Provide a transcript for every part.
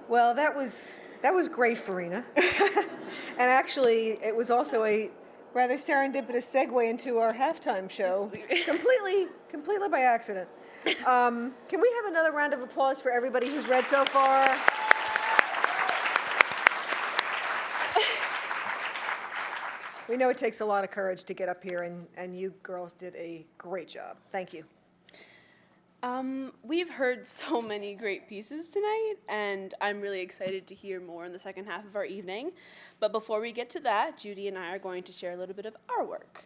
Well, that was great, Farina. And actually, it was also a rather serendipitous segue into our halftime show, completely by accident. Can we have another round of applause for everybody who's read so far? We know it takes a lot of courage to get up here, and you girls did a great job. Thank you. We've heard so many great pieces tonight, and I'm really excited to hear more in the second half of our evening. But before we get to that, Judy and I are going to share a little bit of our work.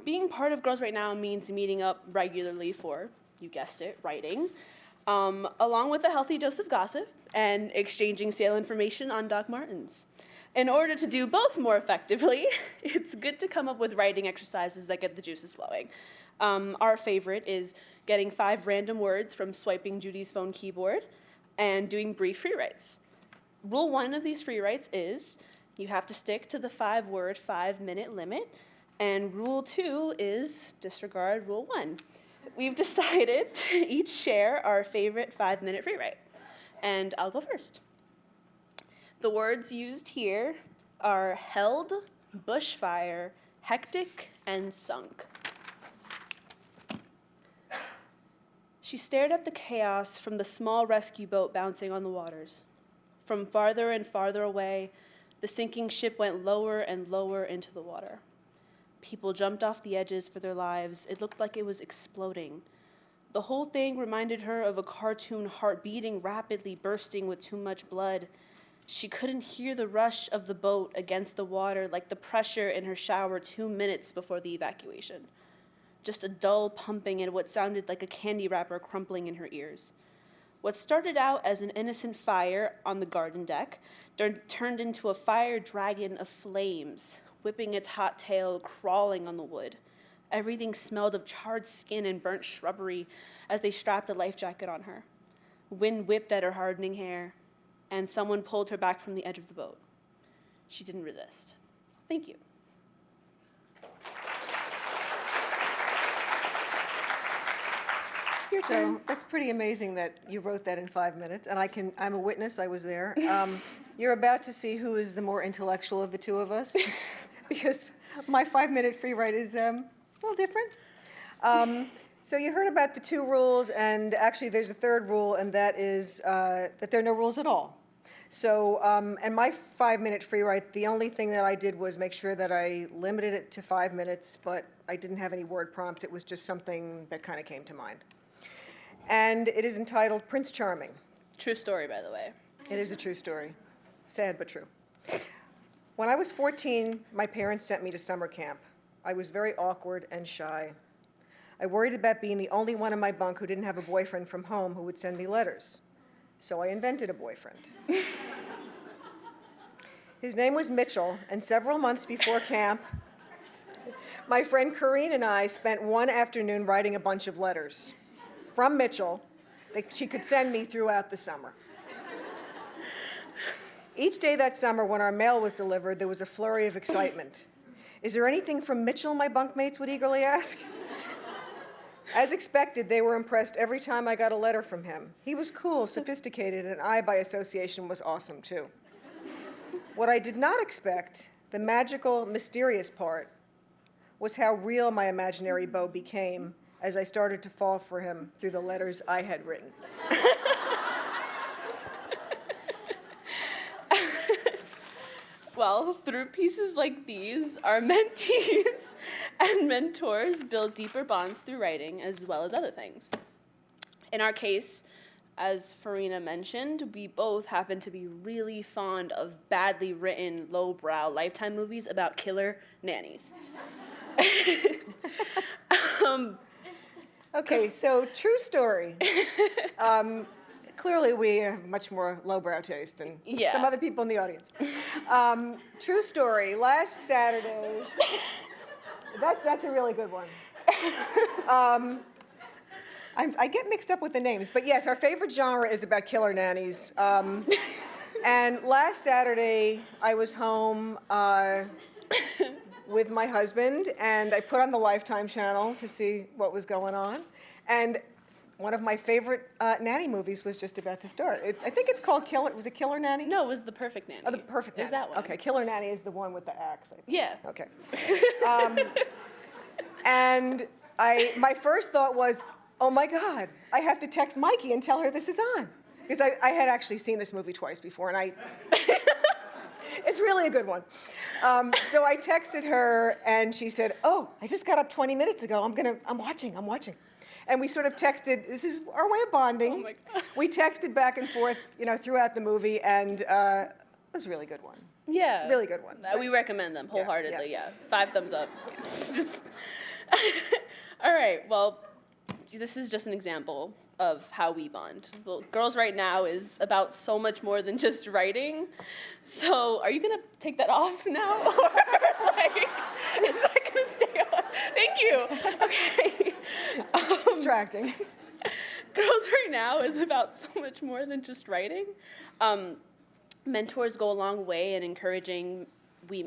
Being part of Girls Right Now means meeting up regularly for, you guessed it, writing, along with a healthy dose of gossip and exchanging sale information on Doc Martens. In order to do both more effectively, it's good to come up with writing exercises that get the juices flowing. Our favorite is getting 5 random words from swiping Judy's phone keyboard and doing brief free writes. Rule 1 of these free writes is you have to stick to the 5-word, 5-minute limit, and rule 2 is disregard rule 1. We've decided to each share our favorite 5-minute free write, and I'll go first. The words used here are held, bushfire, hectic, and sunk. She stared at the chaos from the small rescue boat bouncing on the waters. From farther and farther away, the sinking ship went lower and lower into the water. People jumped off the edges for their lives. It looked like it was exploding. The whole thing reminded her of a cartoon heart beating rapidly, bursting with too much blood. She couldn't hear the rush of the boat against the water like the pressure in her shower 2 minutes before the evacuation. Just a dull pumping and what sounded like a candy wrapper crumpling in her ears. What started out as an innocent fire on the garden deck turned into a fire dragon of flames, whipping its hot tail, crawling on the wood. Everything smelled of charred skin and burnt shrubbery as they strapped a life jacket on her. Wind whipped at her hardening hair, and someone pulled her back from the edge of the boat. She didn't resist. Thank you. So that's pretty amazing that you wrote that in 5 minutes, and I'm a witness, I was there. You're about to see who is the more intellectual of the two of us, because my 5-minute free write is a little different. So you heard about the 2 rules, and actually there's a 3rd rule, and that is that there are no rules at all. So, and my 5-minute free write, the only thing that I did was make sure that I limited it to 5 minutes, but I didn't have any word prompts. It was just something that kind of came to mind. And it is entitled Prince Charming. True story, by the way. It is a true story. Sad, but true. When I was 14, my parents sent me to summer camp. I was very awkward and shy. I worried about being the only one in my bunk who didn't have a boyfriend from home who would send me letters. So I invented a boyfriend. His name was Mitchell, and several months before camp, my friend Corinne and I spent one afternoon writing a bunch of letters from Mitchell that she could send me throughout the summer. Each day that summer when our mail was delivered, there was a flurry of excitement. Is there anything from Mitchell, my bunkmates would eagerly ask? As expected, they were impressed every time I got a letter from him. He was cool, sophisticated, and I, by association, was awesome too. What I did not expect, the magical, mysterious part, was how real my imaginary beau became as I started to fall for him through the letters I had written. Well, through pieces like these, our mentees and mentors build deeper bonds through writing as well as other things. In our case, as Farina mentioned, we both happen to be really fond of badly written, lowbrow Lifetime movies about killer nannies. Okay, so true story. Clearly, we have much more lowbrow taste than some other people in the audience. True story. Last Saturday, that's a really good one. I get mixed up with the names, but yes, our favorite genre is about killer nannies. And last Saturday, I was home with my husband, and I put on the Lifetime channel to see what was going on. And one of my favorite nanny movies was just about to start. I think it's called Killer. Was it Killer Nanny? No, it was The Perfect Nanny. Oh, The Perfect Nanny. Is that one? Okay, Killer Nanny is the one with the axe. I think. Yeah. Okay. And my first thought was, oh my God, I have to text Mikey and tell her this is on. Because I had actually seen this movie twice before, and it's really a good one. So I texted her, and she said, oh, I just got up 20 minutes ago. I'm watching. And we sort of texted, this is our way of bonding. Oh my God. We texted back and forth, throughout the movie, and it was a really good one. Yeah. Really good one. We recommend them wholeheartedly, yeah. yeah. 5 thumbs up. All right, well, this is just an example of how we bond. Well, Girls Right Now is about so much more than just writing. So are you going to take that off now? Or, is that going to stay on? Thank you. Okay. Distracting. Girls Right Now is about so much more than just writing. Mentors go a long way in encouraging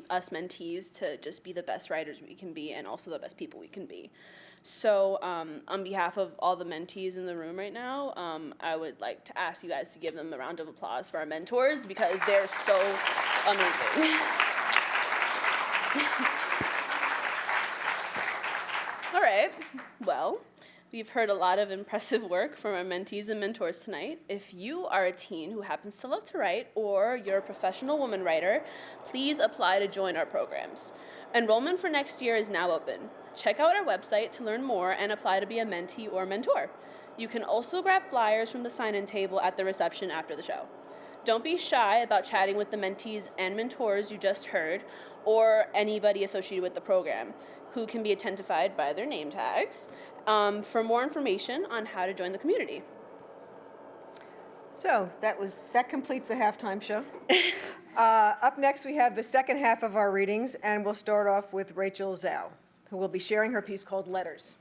us mentees to just be the best writers we can be and also the best people we can be. So on behalf of all the mentees in the room right now, I would like to ask you guys to give them a round of applause for our mentors because they're so amazing. All right, well, we've heard a lot of impressive work from our mentees and mentors tonight. If you are a teen who happens to love to write or you're a professional woman writer, please apply to join our programs. Enrollment for next year is now open. Check out our website to learn more and apply to be a mentee or mentor. You can also grab flyers from the sign-in table at the reception after the show. Don't be shy about chatting with the mentees and mentors you just heard or anybody associated with the program who can be identified by their name tags for more information on how to join the community. So that completes the halftime show. Up next, we have the second half of our readings, and we'll start off with Rachel Zhao, who will be sharing her piece called Letters.